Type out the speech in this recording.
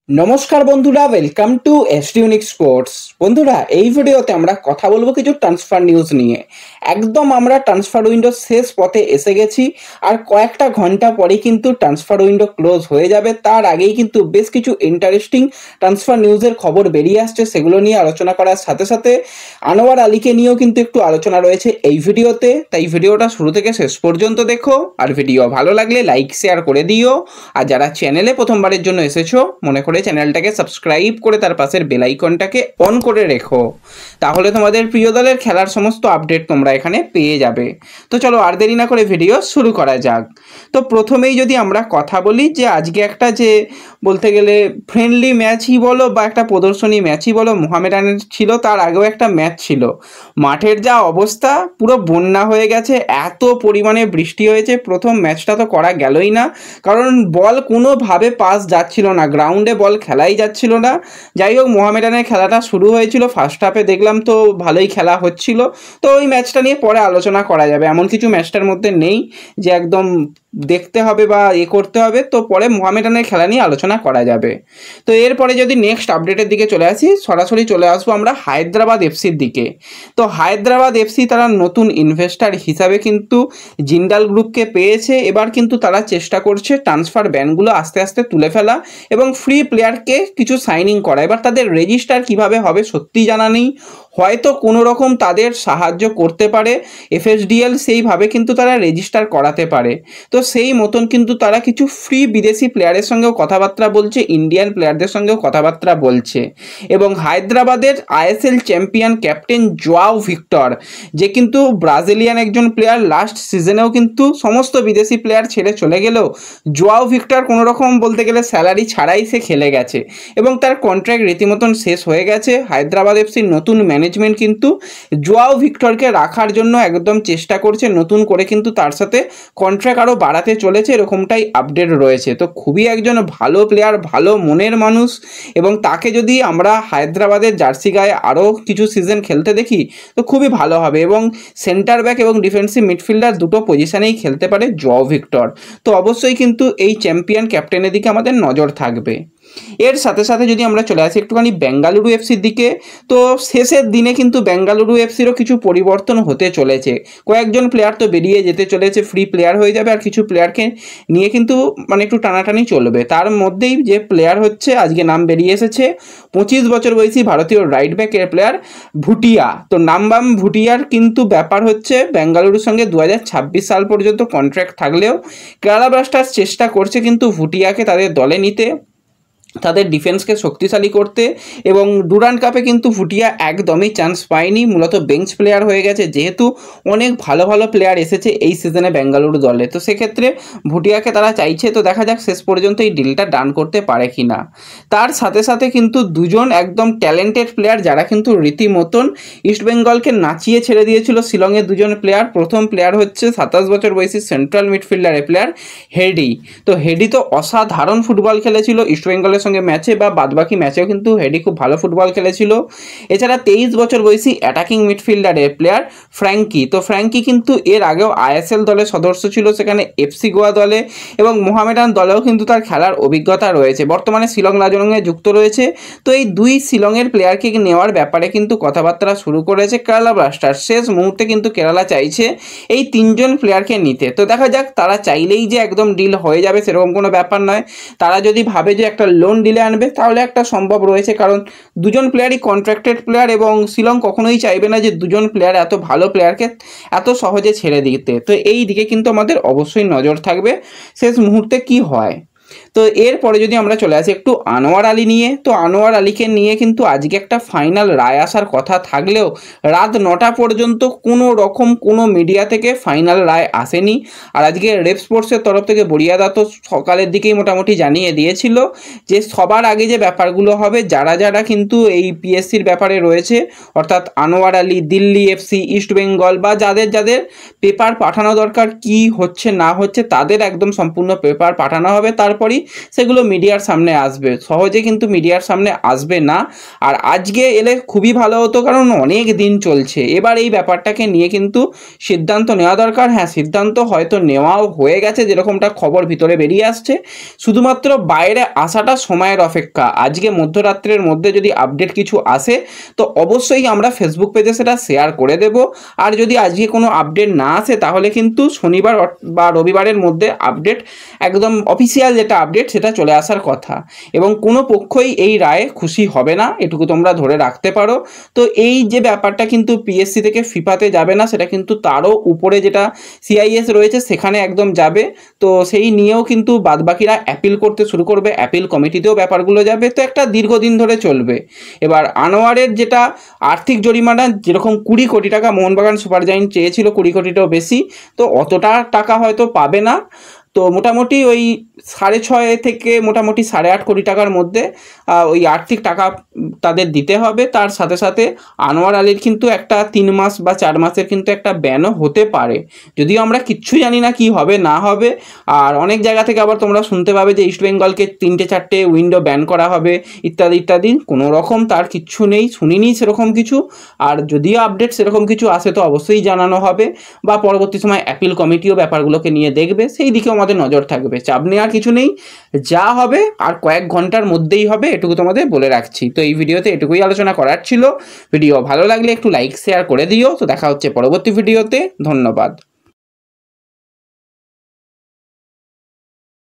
নমস্কার বন্ধুরা, welcome to ST unique sports. বন্ধুরা, এই ভিডিওতে আমরা কথা বলবো কিছু ট্রান্সফার নিউজ নিয়ে। একদম আমরা ট্রান্সফার উইন্ডো শেষ পথে এসে গেছি, আর কয়েকটা ঘন্টা পরেই কিন্তু ট্রান্সফার উইন্ডো ক্লোজ হয়ে যাবে। তার আগেই কিন্তু বেশ কিছু ইন্টারেস্টিং ট্রান্সফার নিউজের খবর বেরিয়ে আসছে, সেগুলো নিয়ে আলোচনা করার সাথে সাথে আনোয়ার আলীকে নিয়েও কিন্তু একটু আলোচনা রয়েছে এই ভিডিওতে। তাই ভিডিওটা শুরু থেকে শেষ পর্যন্ত দেখো, আর ভিডিও ভালো লাগলে লাইক শেয়ার করে দিও। আর যারা চ্যানেলে প্রথমবারের জন্য এসেছো, মনে করে চ্যানেলটাকে সাবস্ক্রাইব করে তার পাশের বেল আইকনটাকে অন করে রেখো, তাহলে তোমাদের প্রিয় দলের খেলার সমস্ত আপডেট তোমরা এখানে পেয়ে যাবে। তো চলো আর দেরি না করে ভিডিও শুরু করা যাক। তো প্রথমেই যদি আমরা কথা বলি যে আজকে একটা যে বলতে গেলে ফ্রেন্ডলি ম্যাচই বলো বা একটা প্রদর্শনী ম্যাচই বলো, মোহামেডানের ছিল। তার আগেও একটা ম্যাচ ছিল। মাঠের যা অবস্থা, পুরো বন্যা হয়ে গেছে, এত পরিমাণে বৃষ্টি হয়েছে। প্রথম ম্যাচটা তো করা গেলই না, কারণ বল কোনোভাবে পাস যাচ্ছিল না, গ্রাউন্ডে বল খেলাই যাচ্ছিল না। যাই হোক, মোহামেডানের খেলাটা শুরু হয়েছিল, ফার্স্ট হাফে দেখলাম তো ভালোই খেলা হচ্ছিল। তো ওই ম্যাচটা নিয়ে পরে আলোচনা করা যাবে। এমন কিছু ম্যাচটার মধ্যে নেই যে একদম দেখতে হবে বা করতে হবে। তো পরে মোহামেডানের খেলা নিয়ে আলোচনা করা যাবে। তো এরপরে যদি নেক্সট আপডেটের দিকে চলে আসি, সরাসরি চলে আসবো আমরা হায়দ্রাবাদ এফসির দিকে। তো হায়দ্রাবাদ এফসি তারা নতুন ইনভেস্টার হিসাবে কিন্তু জিন্দাল গ্রুপকে পেয়েছে। এবার কিন্তু তারা চেষ্টা করছে ট্রান্সফার ব্যানগুলো আস্তে আস্তে তুলে ফেলা এবং ফ্রি প্লেয়ারকে কিছু সাইনিং করা। এবার তাদের রেজিস্টার কিভাবে হবে সত্যি জানা নেই, হয়তো কোনো রকম তাদের সাহায্য করতে পারে এফএসডিএল, সেইভাবে কিন্তু তারা রেজিস্টার করাতে পারে। তো সেই মতন কিন্তু তারা কিছু ফ্রি বিদেশি প্লেয়ারের সঙ্গেও কথাবার্তা বলছে, ইন্ডিয়ান প্লেয়ারদের সঙ্গেও কথাবার্তা বলছে। এবং হায়দ্রাবাদের ISL champion captain Joao Victor, যে কিন্তু ব্রাজিলিয়ান একজন প্লেয়ার, লাস্ট সিজনেও কিন্তু সমস্ত বিদেশি প্লেয়ার ছেড়ে চলে গেলেও জোয়াও ভিক্টর কোনো রকম বলতে গেলে স্যালারি ছাড়াই সে খেলে গেছে এবং তার কন্ট্রাক্ট রীতিমতন শেষ হয়ে গেছে। হায়দ্রাবাদ এফসির নতুন ম্যানেজমেন্ট কিন্তু জোয়াও ভিক্টরকে রাখার জন্য একদম চেষ্টা করছে, নতুন করে কিন্তু তার সাথে কন্ট্রাক্ট আরও বাড়াতে চলেছে, এরকমটাই আপডেট রয়েছে। তো খুবই একজন ভালো প্লেয়ার, ভালো মনের মানুষ, এবং তাকে যদি আমরা হায়দ্রাবাদের জার্সি গায়ে আরও কিছু সিজন খেলতে দেখি তো খুবই ভালো হবে। এবং সেন্টার ব্যাক এবং ডিফেন্সিভ মিডফিল্ডার দুটো পজিশনেই খেলতে পারে জোয়াও ভিক্টর। তো অবশ্যই কিন্তু এই চ্যাম্পিয়ন ক্যাপ্টেনের দিকে আমাদের নজর থাকবে। এর সাথে সাথে যদি আমরা চলে আসি একটুখানি বেঙ্গালুরু এফসির দিকে, তো শেষের দিনে কিন্তু বেঙ্গালুরু এফসিরও কিছু পরিবর্তন হতে চলেছে। কয়েকজন প্লেয়ার তো বেরিয়ে যেতে চলেছে, ফ্রি প্লেয়ার হয়ে যাবে, আর কিছু প্লেয়ারকে নিয়ে কিন্তু একটু টানাটানি চলবে। তার মধ্যেই যে প্লেয়ার হচ্ছে, আজকে নাম বেরিয়ে এসেছে 25 বছর বয়সী ভারতীয় রাইট ব্যাকের প্লেয়ার ভুটিয়া। তো নামবাম ভুটিয়ার কিন্তু ব্যাপার হচ্ছে বেঙ্গালুরুর সঙ্গে 2026 সাল পর্যন্ত কন্ট্রাক্ট থাকলেও কেরালা ব্লাস্টার্স চেষ্টা করছে কিন্তু ভুটিয়াকে তাদের দলে নিতে, তাদের ডিফেন্সকে শক্তিশালী করতে। এবং ডুরান্ড কাপে কিন্তু ভুটিয়া একদমই চান্স পায়নি, মূলত বেঞ্চ প্লেয়ার হয়ে গেছে, যেহেতু অনেক ভালো ভালো প্লেয়ার এসেছে এই সিজনে বেঙ্গালুরু দলে। তো সেক্ষেত্রে ভুটিয়াকে তারা চাইছে, তো দেখা যাক শেষ পর্যন্ত এই ডিলটা ডান করতে পারে কি না। তার সাথে সাথে কিন্তু দুজন একদম ট্যালেন্টেড প্লেয়ার, যারা কিন্তু রীতিমতন ইস্টবেঙ্গলকে নাচিয়ে ছেড়ে দিয়েছিল, শিলংয়ের দুজন প্লেয়ার। প্রথম প্লেয়ার হচ্ছে 27 বছর বয়সী সেন্ট্রাল মিডফিল্ডারের প্লেয়ার হেডি। তো হেডি তো অসাধারণ ফুটবল খেলেছিল ইস্টবেঙ্গলের সঙ্গে ম্যাচে, বা বাদবাকি ম্যাচেও কিন্তু হেডি খুব ভালো ফুটবল খেলেছিল। এছাড়া 23 বছর বয়সী অ্যাটাকিং মিডফিল্ডারের প্লেয়ার ফ্র্যাঙ্কি। তো ফ্র্যাঙ্কি কিন্তু এর আগেও আইএসএল দলের সদস্য ছিল, সেখানে এফসি গোয়া দলে এবং মোহামেডান দলেও কিন্তু তার খেলার অভিজ্ঞতা রয়েছে। বর্তমানে শিলং লাজংয়ে যুক্ত রয়েছে। তো এই দুই শিলংয়ের প্লেয়ারকে নেওয়ার ব্যাপারে কিন্তু কথাবার্তা শুরু করেছে কেরালা ব্লাস্টার্স। শেষ মুহূর্তে কিন্তু কেরালা চাইছে এই তিনজন প্লেয়ারকে নিতে। তো দেখা যাক, তারা চাইলেই যে একদম ডিল হয়ে যাবে সেরকম কোনো ব্যাপার নয়। তারা যদি ভাবে যে একটা লোন ডিলে আনবে তাহলে একটা সম্ভব রয়েছে, কারণ দুজন প্লেয়ারই কন্ট্রাক্টেড প্লেয়ার এবং শিলং কখনোই চাইবে না যে দুজন প্লেয়ার, এত ভালো প্লেয়ারকে এত সহজে ছেড়ে দিতে। তো এই দিকে কিন্তু আমাদের অবশ্যই নজর থাকবে শেষ মুহূর্তে কি হয়। তো এরপরে যদি আমরা চলে আসি একটু আনোয়ার আলী নিয়ে, তো আনোয়ার আলীকে নিয়ে কিন্তু আজকে একটা ফাইনাল রায় আসার কথা থাকলেও রাত 9টা পর্যন্ত কোনো রকম কোনো মিডিয়া থেকে ফাইনাল রায় আসেনি। আর আজকে রেপ স্পোর্টসের তরফ থেকে বড়িয়াদা তো সকালের দিকেই মোটামুটি জানিয়ে দিয়েছিল যে সবার আগে যে ব্যাপারগুলো হবে, যারা যারা কিন্তু এই পিএসসির ব্যাপারে রয়েছে, অর্থাৎ আনোয়ার আলী, দিল্লি এফসি, ইস্টবেঙ্গল, বা যাদের যাদের পেপার পাঠানো দরকার, কি হচ্ছে না হচ্ছে তাদের একদম সম্পূর্ণ পেপার পাঠানো হবে। তারপরই সেগুলো মিডিয়ার সামনে আসবে, সহজে কিন্তু মিডিয়ার সামনে আসবে না। আর আজকে এলে খুবই ভালো হতো, কারণ অনেক দিন চলছে। এবার এই ব্যাপারটাকে নিয়ে কিন্তু সিদ্ধান্ত নেওয়া দরকার। হ্যাঁ, সিদ্ধান্ত হয়তো নেওয়াও হয়ে গেছে, যেরকমটা খবর ভিতরে বেরিয়ে আসছে। শুধুমাত্র বাইরে আসাটা সময়ের অপেক্ষা। আজকে মধ্যরাত্রের মধ্যে যদি আপডেট কিছু আসে তো অবশ্যই আমরা ফেসবুক পেজে সেটা শেয়ার করে দেব। আর যদি আজকে কোনো আপডেট না আসে তাহলে কিন্তু শনিবার বা রবিবারের মধ্যে আপডেট, একদম অফিসিয়াল যেটা আপডেট সেটা চলে আসার কথা। এবং কোনো পক্ষই এই রায়ে খুশি হবে না, এটুকু তোমরা ধরে রাখতে পারো। তো এই যে ব্যাপারটা কিন্তু পিএসসি থেকে ফিফাতে যাবে না, সেটা কিন্তু তারও উপরে যেটা সিআইএস রয়েছে সেখানে একদম যাবে। তো সেই নিয়েও কিন্তু বাদবাকিরা অ্যাপিল করতে শুরু করবে, অ্যাপিল কমিটিতেও ব্যাপারগুলো যাবে। তো একটা দীর্ঘদিন ধরে চলবে। এবার আনোয়ারের যেটা আর্থিক জরিমানা, যেরকম 20 কোটি টাকা মোহনবাগান সুপার জায়েন্ট চেয়েছিল, 20 কোটিটাও বেশি, তো অতটা টাকা হয়তো পাবে না। তো মোটামুটি ওই 6.5 থেকে মোটামুটি 8.5 কোটি টাকার মধ্যে ওই আর্থিক টাকা তাদের দিতে হবে। তার সাথে সাথে আনোয়ার আলীর কিন্তু একটা 3 মাস বা 4 মাসের কিন্তু একটা ব্যানও হতে পারে, যদিও আমরা কিচ্ছু জানি না কি হবে না হবে। আর অনেক জায়গা থেকে আবার তোমরা শুনতে পাবে যে ইস্টবেঙ্গলকে 3-4টে উইন্ডো ব্যান করা হবে ইত্যাদি ইত্যাদি। কোনো রকম তার কিচ্ছু নেই, শুনিনি সেরকম কিছু। আর যদিও আপডেট সেরকম কিছু আসে তো অবশ্যই জানানো হবে, বা পরবর্তী সময় অ্যাপিল কমিটিও ব্যাপারগুলোকে নিয়ে দেখবে, সেই দিকেও আমাদের নজর থাকবে। চাপ নেওয়ার কিছু নেই, যা হবে আর কয়েক ঘন্টার মধ্যেই হবে, এটুকু তোমাদের বলে রাখছি। তো এই ভিডিওতে এটুকুই আলোচনা করার ছিল। ভিডিও ভালো লাগলে একটু লাইক শেয়ার করে দিও। তো দেখা হচ্ছে পরবর্তী ভিডিওতে। ধন্যবাদ।